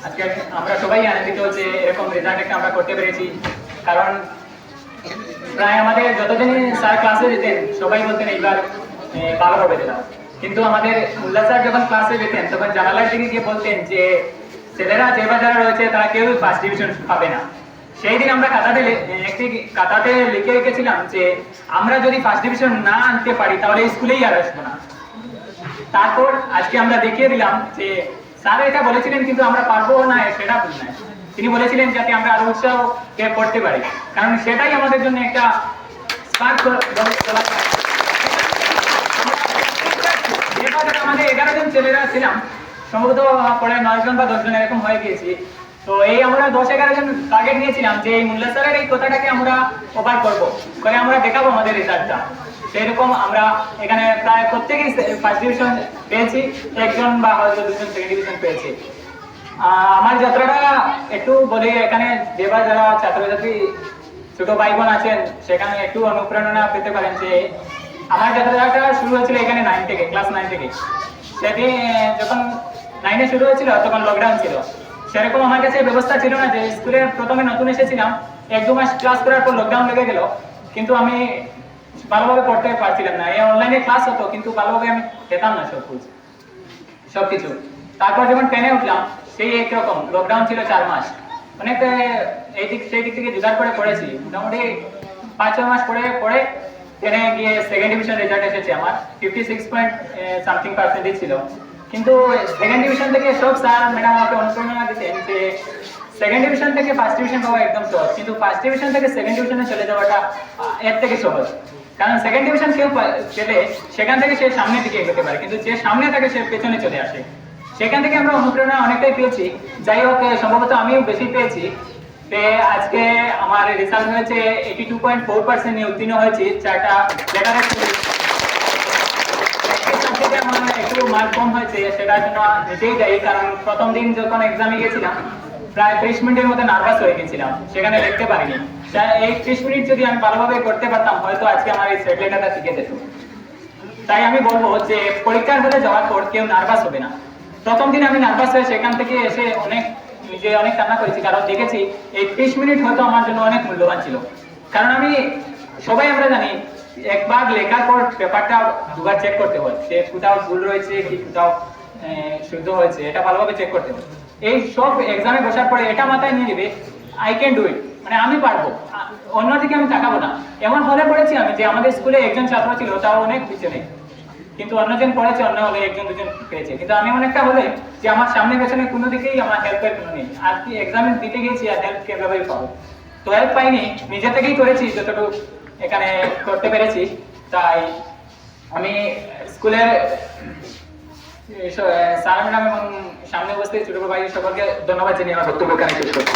আজকে আমরা সবাই আনন্দিত যে এরকম রেজাল্ট একটা আমরা করতে পেরেছি। কারণ প্রায় আমাদের যতদিন স্যার ক্লাসে যেতেন সবাই বলতেন এইবার ভালো হবে না, কিন্তু আমাদের মোল্লা স্যার যখন ক্লাসে যেতেন তখন জানালার দিকে গিয়ে বলতেন যে ছেলেরা যে বা যারা রয়েছে তারা কেউ ফার্স্ট ডিভিশন পাবে না। সেই দিন আমরা খাতাতে লিখে রেখেছিলাম যে আমরা যদি ফার্স্ট ডিভিশন না আনতে পারি তাহলে স্কুলেই আর আসবো না। তারপর আজকে আমরা দেখিয়ে দিলাম যে স্যার এটা বলেছিলেন কিন্তু আমরা পারবো না সেটা ভুল নয়, তিনি বলেছিলেন যাতে আমরা আরো উৎসাহ করতে পারি, কারণ সেটাই আমাদের জন্য একটা স্পার্ক। আমাদের 11 জন ছেলেরা ছিলাম, সম্ভবত পরে 9 জন বা 10 জন এরকম হয়ে গিয়েছি। তো এই আমরা 10-11 জন টার্গেট নিয়েছিলাম যে এই মোল্লা স্যারের এই কথাটাকে আমরা ওভার করবো, করে আমরা দেখাবো আমাদের রেজাল্টটা। সেরকম আমরা এখানে প্রায় প্রত্যেকেই ফার্স্ট ডিভিশন পেয়েছি, একজন বা হয়তো দুজন সেকেন্ড ডিভিশন পেয়েছি। আমার যাত্রাটা একটু বলি, এখানে যেবার যারা ছাত্রছাত্রী ছোট ভাই বোন আছেন সেখানে একটু অনুপ্রেরণা পেতে পারেন যে আমার যাত্রাটা শুরু হয়েছিল এখানে 9 থেকে, ক্লাস 9 থেকে। সেদিন যখন 9-এ শুরু হয়েছিল তখন লকডাউন ছিল, সেরকম আমার কাছে ব্যবস্থা ছিল না যে স্কুলে প্রথমে নতুন এসেছিলাম, 1-2 মাস ক্লাস করার পর লকডাউন লেগে গেল, কিন্তু আমি ভালোভাবে পড়তে পারছিলাম না। এই অনলাইনে ক্লাস হতো কিন্তু ভালোভাবে আমি পেতাম না সবকিছু। তারপর যখন 10-এ উঠলাম সেই একরকম লকডাউন ছিল 4 মাস, অনেক সেই দিক থেকে জোগাড় করে পড়েছি। মোটামুটি 5-6 মাস পরে 10-এ গিয়ে সেকেন্ড ডিভিশন রেজাল্ট এসেছে আমার, 56.something% ছিল। কিন্তু সেকেন্ড ডিভিশন থেকে সব স্যার ম্যাডাম আমাকে অনুপ্রেরণা দিতেন যে সেকেন্ড ডিভিশন থেকে ফার্স্ট ডিভিশন পাওয়া একদম সহজ, কিন্তু ফার্স্ট ডিভিশন থেকে সেকেন্ড ডিভিশনে চলে যাওয়াটা এর থেকে সহজ। কারণ সেকেন্ড ডিভিশন কেউ পেলে সেখান থেকে সে সামনের দিকে এগোতে পারে, কিন্তু যে সামনে থাকে সে পেছনে চলে আসে। সেখান থেকে আমরা অনুপ্রেরণা অনেকটাই পেয়েছি। যাই হোক, সম্ভবত আমিও বেশি পেয়েছি। আজকে আমার রেজাল্ট হয়েছে 82.4% নিয়ে উত্তীর্ণ হয়েছি। 4টা লেটারের একটু মার্ক কম হয়েছে, সেটার জন্য নিজেই দায়ী। কারণ প্রথম দিন যখন এক্সামে গেছিলাম প্রায় 30 মিনিটের মধ্যে নার্ভাস হয়ে গেছিলাম, সেখানে লিখতে পারিনি। এই 30 মিনিট যদি আমি ভালোভাবে করতে পারতাম হয়তো আজকে আমার এই সেট লেটারটা শিখে যেত। তাই আমি বলবো যে পরীক্ষার হলে যাওয়ার পর কেউ নার্ভাস হবে না। প্রথম দিন আমি নার্ভাস হয়ে সেখান থেকে এসে অনেক কান্না করেছি, কারণ দেখেছি এই 30 মিনিট হয়তো আমার জন্য অনেক মূল্যবান ছিল। কারণ সবাই আমরা জানি একবার লেখার পর পেপারটা দুবার চেক করতে হয়, সে কোথাও ভুল রয়েছে কি কোথাও শুদ্ধ হয়েছে, এটা ভালোভাবে চেক করতে হয়। এই সব এক্সামে বসার পরে এটা মাথায় নিয়ে নেবে আই ক্যান ডু ইট, মানে আমি পারবো, অন্যদিকে আমি তাকাবো না। এমন হলে পড়েছি আমি যে আমাদের স্কুলে একজন ছাত্র ছিল, তাও অনেক পিছনে, কিন্তু অন্যজন পড়েছে, অন্য হলে 1-2 জন পেয়েছে, কিন্তু আমি অনেকটা হলে যে আমার সামনে পেছনে কোনো দিকেই আমার হেল্পের কোনো নেই। আর কি এক্সাম দিতে গেছি আর হেল্প কিভাবে পাবো? তো হেল্প পাইনি, নিজে থেকেই করেছি যতটুকু এখানে করতে পেরেছি। তাই আমি স্কুলের স্যার ম্যাডাম এবং সামনে উপস্থিত ছোট ভাই সকলকে ধন্যবাদ জানিয়ে আমার বক্তব্য এখানে শেষ করছি।